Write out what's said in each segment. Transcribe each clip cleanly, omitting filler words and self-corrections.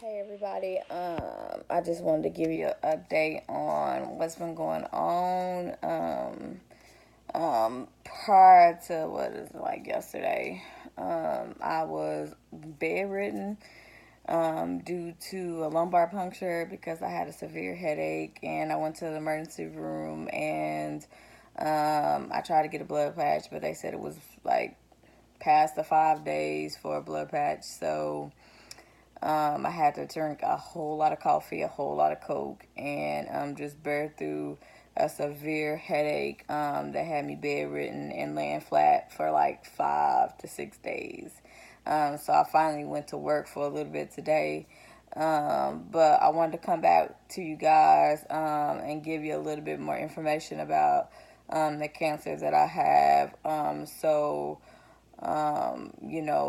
Hey everybody, I just wanted to give you an update on what's been going on. Prior to what is like yesterday, I was bedridden due to a lumbar puncture because I had a severe headache, and I went to the emergency room and I tried to get a blood patch, but they said it was like past the 5 days for a blood patch, so. I had to drink a whole lot of coffee, a whole lot of Coke, and just bear through a severe headache that had me bedridden and laying flat for like 5 to 6 days. So I finally went to work for a little bit today. But I wanted to come back to you guys and give you a little bit more information about the cancer that I have.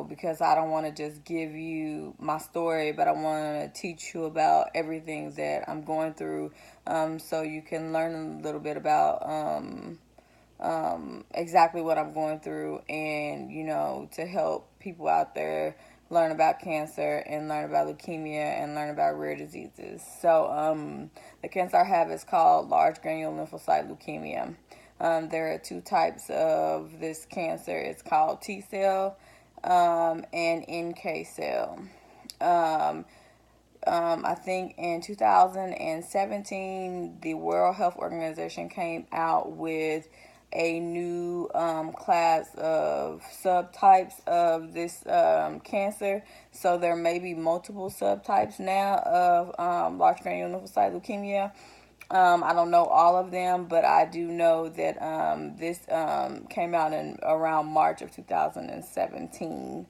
Because I don't want to just give you my story, but I want to teach you about everything that I'm going through, so you can learn a little bit about exactly what I'm going through, and to help people out there learn about cancer and learn about leukemia and learn about rare diseases. So the cancer I have is called large granular lymphocyte leukemia. There are two types of this cancer. It's called T cell and NK cell. Um, I think in 2017, the World Health Organization came out with a new class of subtypes of this cancer. So there may be multiple subtypes now of large granular lymphocyte leukemia. I don't know all of them, but I do know that this came out in around March of 2017.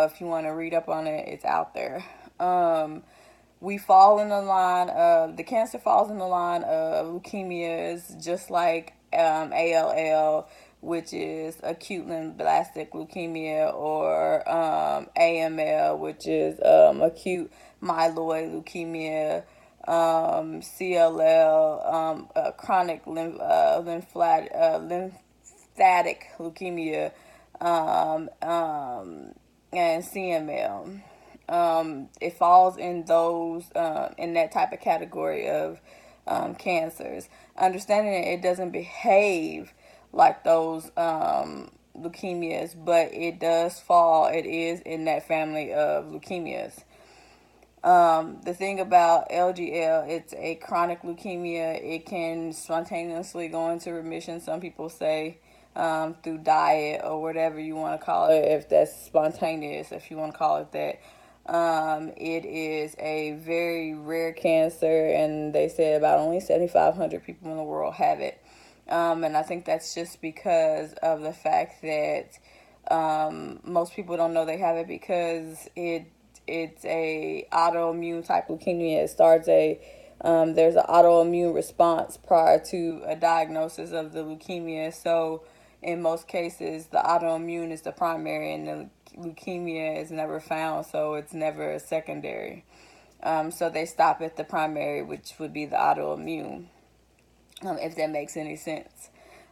If you want to read up on it, it's out there. We fall in the line of the cancer falls in the line of leukemias, just like ALL, which is acute lymphoblastic leukemia, or AML, which is acute myeloid leukemia, CLL, chronic lymphatic leukemia, um, um, and CML. It falls in those in that type of category of cancers. Understanding that it doesn't behave like those leukemias, but it does fall. It is in that family of leukemias. The thing about LGL, it's a chronic leukemia. It can spontaneously go into remission, some people say, through diet or whatever you want to call it, if that's spontaneous, if you want to call it that. It is a very rare cancer, and they say about only 7,500 people in the world have it. And I think that's just because of the fact that most people don't know they have it, because it's a autoimmune type leukemia. It starts there's an autoimmune response prior to a diagnosis of the leukemia. So in most cases, the autoimmune is the primary, and the leukemia is never found, so it's never a secondary. So they stop at the primary, which would be the autoimmune, if that makes any sense.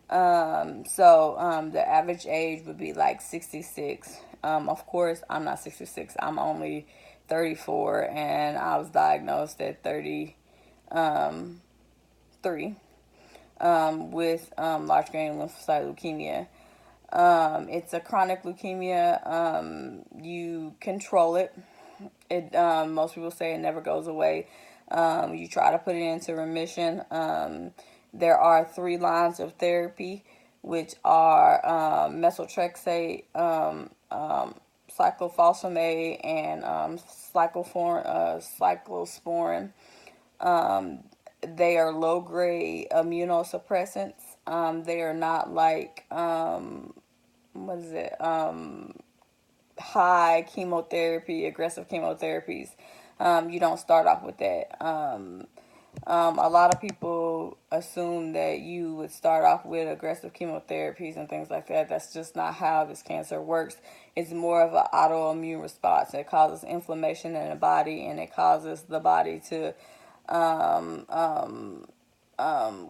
The average age would be like 66. Of course, I'm not 66. I'm only 34, and I was diagnosed at 33 with large granular lymphocyte leukemia. It's a chronic leukemia. You control it. Most people say it never goes away. You try to put it into remission. There are 3 lines of therapy, which are methotrexate, cyclophosphamide, and cyclosporin. They are low-grade immunosuppressants. They are not like high chemotherapy, aggressive chemotherapies. You don't start off with that. A lot of people assume that you would start off with aggressive chemotherapies and things like that. That's just not how this cancer works. It's more of an autoimmune response. It causes inflammation in the body, and it causes the body to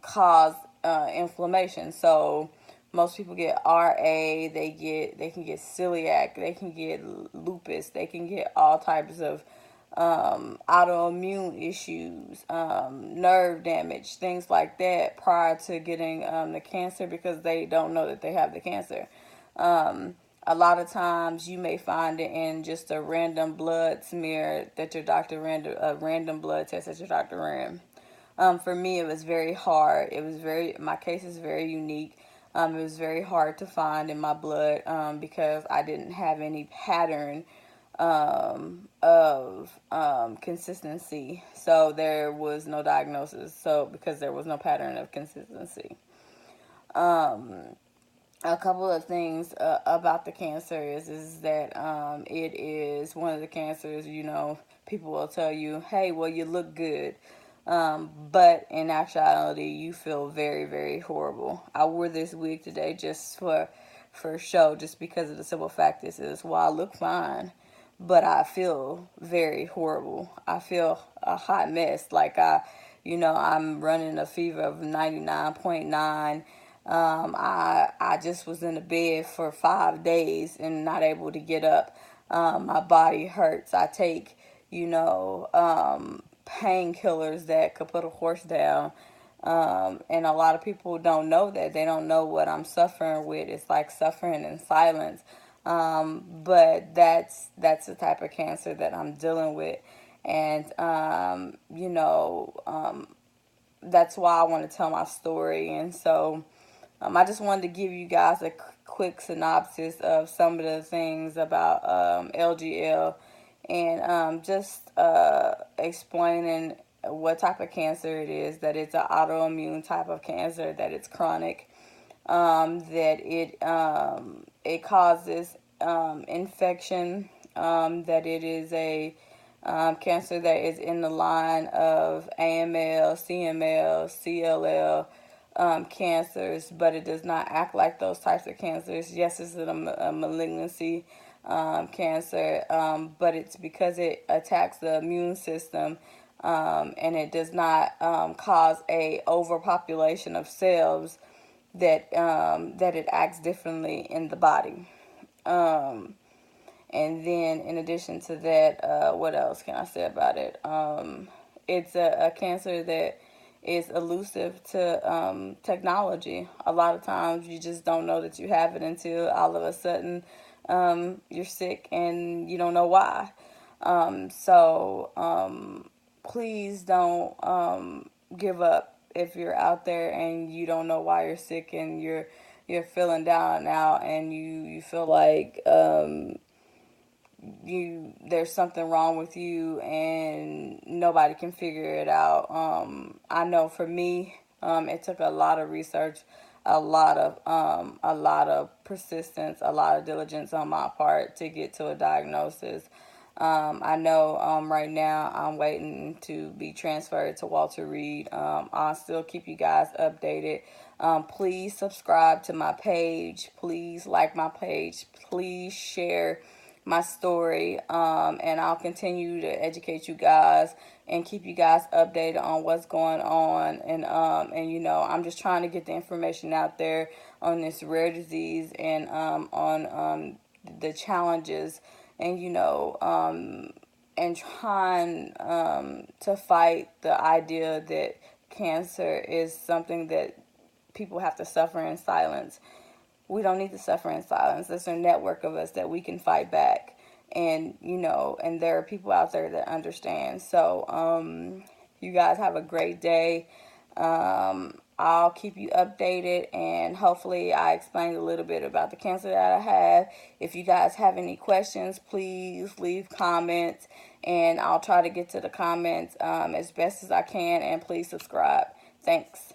cause inflammation. So Most people get RA, they can get celiac, they can get lupus, they can get all types of autoimmune issues, nerve damage, things like that prior to getting the cancer because they don't know that they have the cancer. A lot of times you may find it in just a random blood smear that your doctor ran, a random blood test that your doctor ran. For me, it was very hard. My case is very unique. It was very hard to find in my blood because I didn't have any pattern of consistency. So there was no diagnosis. So because there was no pattern of consistency. A couple of things about the cancer is that it is one of the cancers, people will tell you, hey, well, you look good. But in actuality, you feel very, very horrible. I wore this wig today just for show, just because of the simple fact this is, well, I look fine, but I feel very horrible. I feel a hot mess. Like I'm running a fever of 99.9. I just was in the bed for 5 days and not able to get up. My body hurts. I take, painkillers that could put a horse down. And a lot of people don't know that. They don't know what I'm suffering with. It's like suffering in silence. But that's the type of cancer that I'm dealing with. And, that's why I want to tell my story. And so I just wanted to give you guys a quick synopsis of some of the things about LGL and just explaining what type of cancer it is, that it's an autoimmune type of cancer, that it's chronic, that it causes infection, that it is a cancer that is in the line of AML, CML, CLL cancers, but it does not act like those types of cancers. Yes, it's a malignancy cancer, but it's because it attacks the immune system, and it does not cause a overpopulation of cells that it acts differently in the body. And then, in addition to that, what else can I say about it? It's a cancer that is elusive to technology. A lot of times, you just don't know that you have it until all of a sudden you're sick and you don't know why. Please don't give up if you're out there and you don't know why you're sick and you're feeling down and out and you feel like there's something wrong with you and nobody can figure it out. I know for me, it took a lot of research, a lot of persistence, a lot of diligence on my part to get to a diagnosis. I know right now I'm waiting to be transferred to Walter Reed. I'll still keep you guys updated. Please subscribe to my page. Please like my page. Please share my story, and I'll continue to educate you guys and keep you guys updated on what's going on. And I'm just trying to get the information out there on this rare disease and on the challenges, and and trying to fight the idea that cancer is something that people have to suffer in silence. We don't need to suffer in silence. There's a network of us that we can fight back. And, and there are people out there that understand. So, you guys have a great day. I'll keep you updated, and hopefully I explained a little bit about the cancer that I have. If you guys have any questions, please leave comments, and I'll try to get to the comments as best as I can, and please subscribe. Thanks.